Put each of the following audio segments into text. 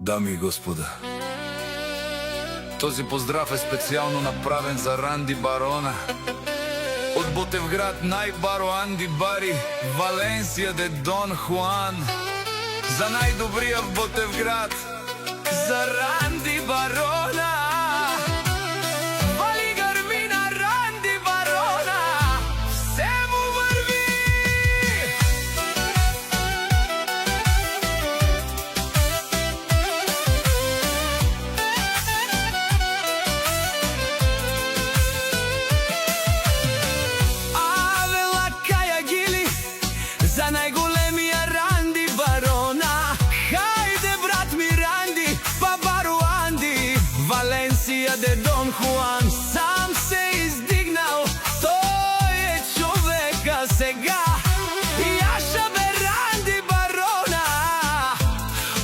Дами и господа, този поздрав е специално направен за Ранди Барона от Ботевград, най-баро Анди Бари, Валенсия де Дон Хуан. За най-добрия в Ботевград, за Ранди Барона. Вали гърмина Ранди Барона, все му върви. Авела Кая Гили, за най-големия Ранди Барона. Хайде, брат ми Ранди, бабаро Анди, Валенсия де Дон Хуан. Сам се издигнал, той е човека сега. Яша бе Ранди Барона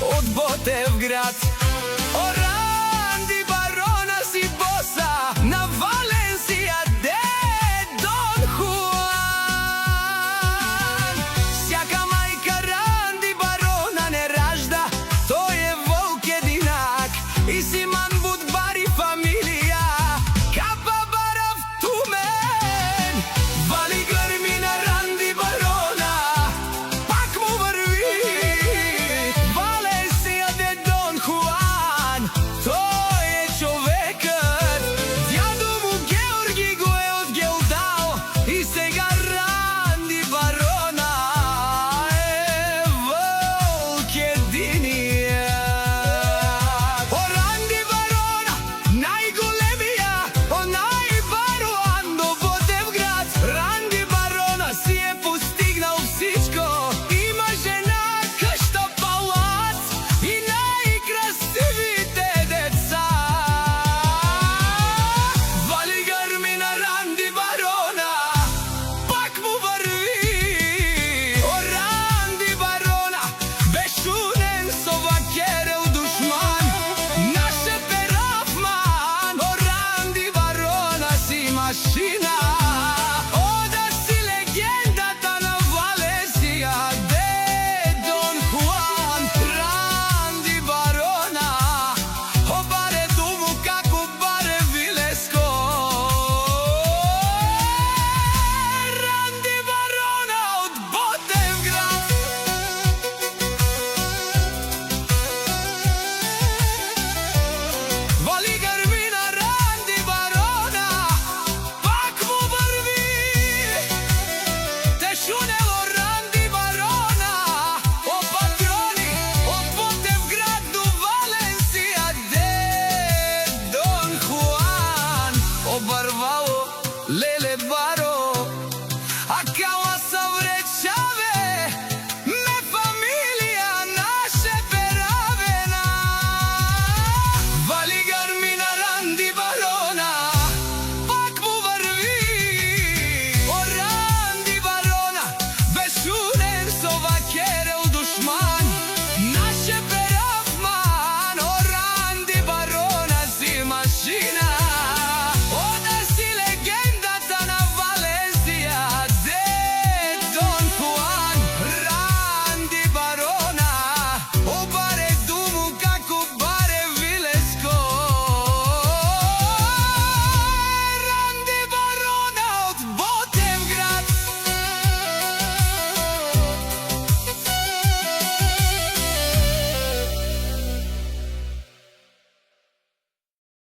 от Ботевград.